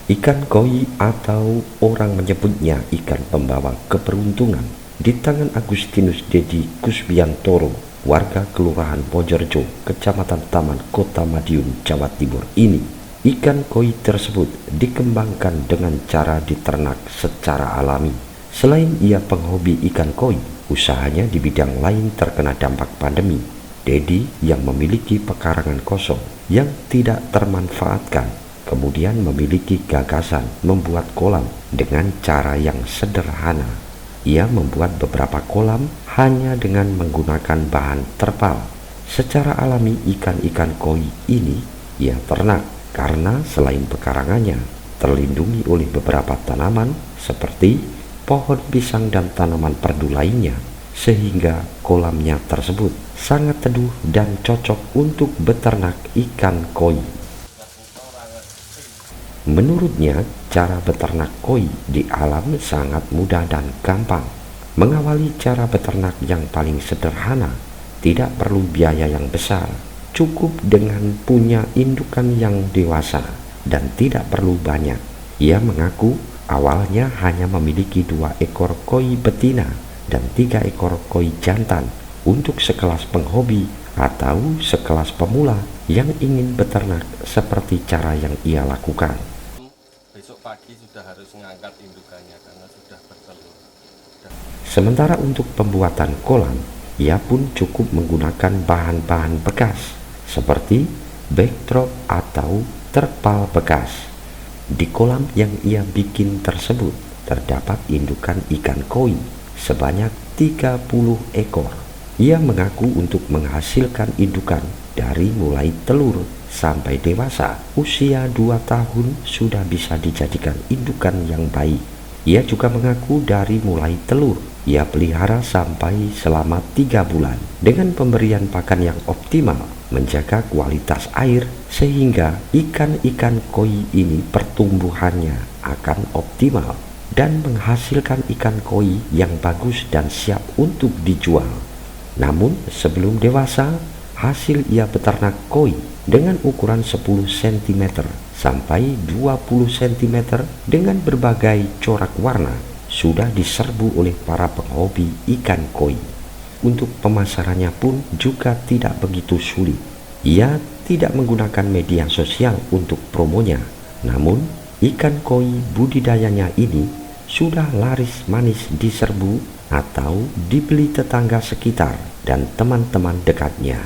Ikan koi atau orang menyebutnya ikan pembawa keberuntungan di tangan Agustinus Dedi Kusbiantoro, warga Kelurahan Bojerjo, Kecamatan Taman, Kota Madiun, Jawa Timur ini. Ikan koi tersebut dikembangkan dengan cara diternak secara alami. Selain ia penghobi ikan koi, usahanya di bidang lain terkena dampak pandemi. Dedi yang memiliki pekarangan kosong yang tidak termanfaatkan kemudian memiliki gagasan membuat kolam dengan cara yang sederhana. Ia membuat beberapa kolam hanya dengan menggunakan bahan terpal. Secara alami ikan-ikan koi ini ia ternak karena selain pekarangannya terlindungi oleh beberapa tanaman seperti pohon pisang dan tanaman perdu lainnya, sehingga kolamnya tersebut sangat teduh dan cocok untuk beternak ikan koi. Menurutnya, cara beternak koi di alam sangat mudah dan gampang. Mengawali cara beternak yang paling sederhana, tidak perlu biaya yang besar. Cukup dengan punya indukan yang dewasa dan tidak perlu banyak. Ia mengaku awalnya hanya memiliki 2 ekor koi betina dan 3 ekor koi jantan untuk sekelas penghobi atau sekelas pemula yang ingin beternak seperti cara yang ia lakukan. Besok pagi sudah harus mengangkat indukannya karena sudah bertelur. Sementara untuk pembuatan kolam, ia pun cukup menggunakan bahan-bahan bekas seperti backdrop atau terpal bekas. Di kolam yang ia bikin tersebut terdapat indukan ikan koi sebanyak 30 ekor. Ia mengaku untuk menghasilkan indukan dari mulai telur sampai dewasa usia 2 tahun sudah bisa dijadikan indukan yang baik. Ia juga mengaku dari mulai telur ia pelihara sampai selama 3 bulan dengan pemberian pakan yang optimal, menjaga kualitas air sehingga ikan-ikan koi ini pertumbuhannya akan optimal dan menghasilkan ikan koi yang bagus dan siap untuk dijual. Namun sebelum dewasa, hasil ia beternak koi dengan ukuran 10 cm sampai 20 cm dengan berbagai corak warna sudah diserbu oleh para penghobi ikan koi. Untuk pemasarannya pun juga tidak begitu sulit. Ia tidak menggunakan media sosial untuk promonya, namun ikan koi budidayanya ini sudah laris manis diserbu atau dibeli tetangga sekitar dan teman-teman dekatnya.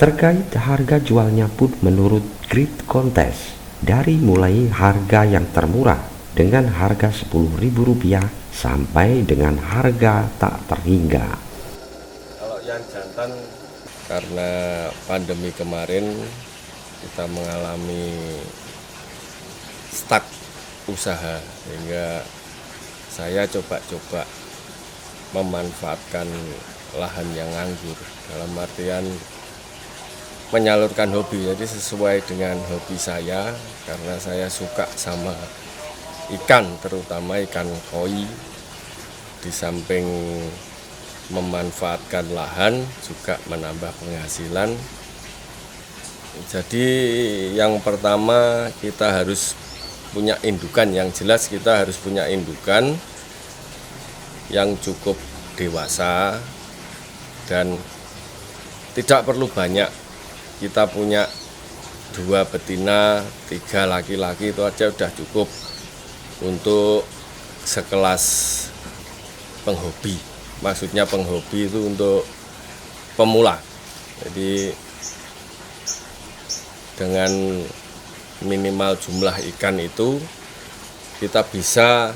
Terkait harga jualnya pun menurut Grid Kontes, dari mulai harga yang termurah dengan harga Rp10.000 sampai dengan harga tak terhingga. Kalau yang jantan, karena pandemi kemarin kita mengalami stuck usaha, sehingga saya coba-coba memanfaatkan lahan yang nganggur dalam artian menyalurkan hobi. Jadi sesuai dengan hobi saya, karena saya suka sama ikan, terutama ikan koi. Di samping memanfaatkan lahan juga menambah penghasilan. Jadi yang pertama kita harus punya indukan, yang jelas kita harus punya indukan yang cukup dewasa dan tidak perlu banyak. Kita punya 2 betina, 3 laki-laki, itu aja udah cukup untuk sekelas penghobi. Maksudnya penghobi itu untuk pemula. Jadi dengan minimal jumlah ikan itu kita bisa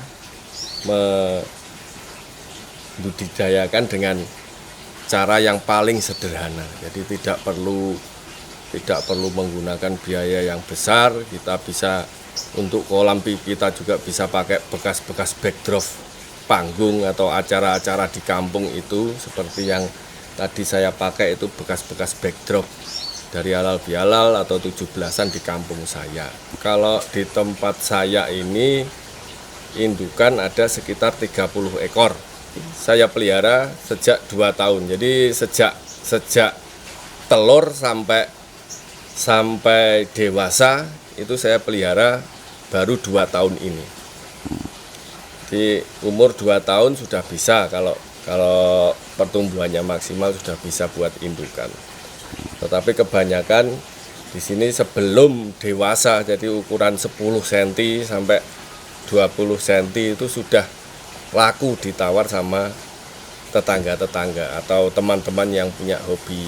membudidayakan dengan cara yang paling sederhana. Jadi tidak perlu menggunakan biaya yang besar. Kita bisa untuk kolam kita juga bisa pakai bekas-bekas backdrop panggung atau acara-acara di kampung itu, seperti yang tadi saya pakai itu bekas-bekas backdrop dari halal bihalal atau 17-an di kampung saya. Kalau di tempat saya ini indukan ada sekitar 30 ekor. Saya pelihara sejak 2 tahun. Jadi sejak telur sampai sampai dewasa itu saya pelihara baru 2 tahun ini. Di umur 2 tahun sudah bisa, kalau pertumbuhannya maksimal sudah bisa buat indukan. Tetapi kebanyakan di sini sebelum dewasa, jadi ukuran 10 cm sampai 20 cm itu sudah laku ditawar sama tetangga-tetangga atau teman-teman yang punya hobi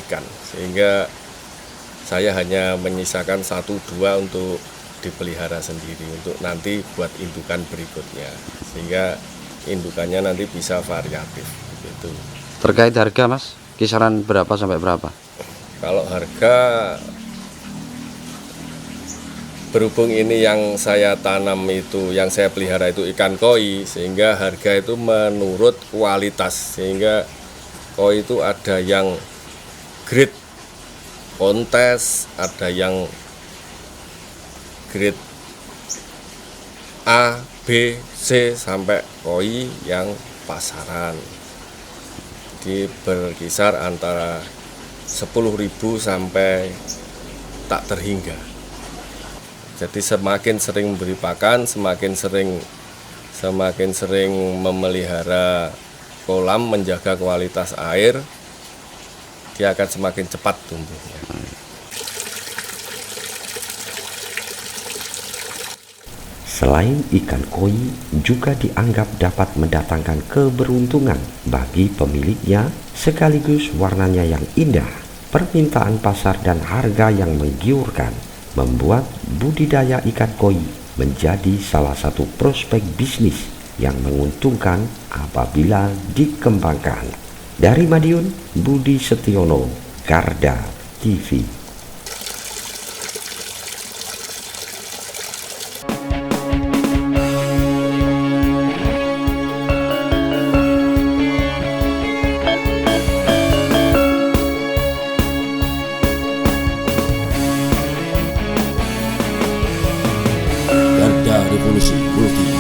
ikan, sehingga saya hanya menyisakan 1-2 untuk dipelihara sendiri untuk nanti buat indukan berikutnya, sehingga indukannya nanti bisa variatif gitu. Terkait harga Mas, kisaran berapa sampai berapa? Kalau harga, berhubung ini yang saya tanam itu, yang saya pelihara itu ikan koi, sehingga harga itu menurut kualitas, sehingga koi itu ada yang grade kontes, ada yang grade A, B, C sampai koi yang pasaran. Di berkisar antara 10.000 sampai tak terhingga. Jadi semakin sering memberi pakan, semakin sering memelihara kolam, menjaga kualitas air, dia akan semakin cepat tumbuhnya. Selain ikan koi juga dianggap dapat mendatangkan keberuntungan bagi pemiliknya, sekaligus warnanya yang indah, permintaan pasar dan harga yang menggiurkan membuat budidaya ikan koi menjadi salah satu prospek bisnis yang menguntungkan apabila dikembangkan. Dari Madiun, Budi Setiono, Garda TV. Garda Revolusi Multi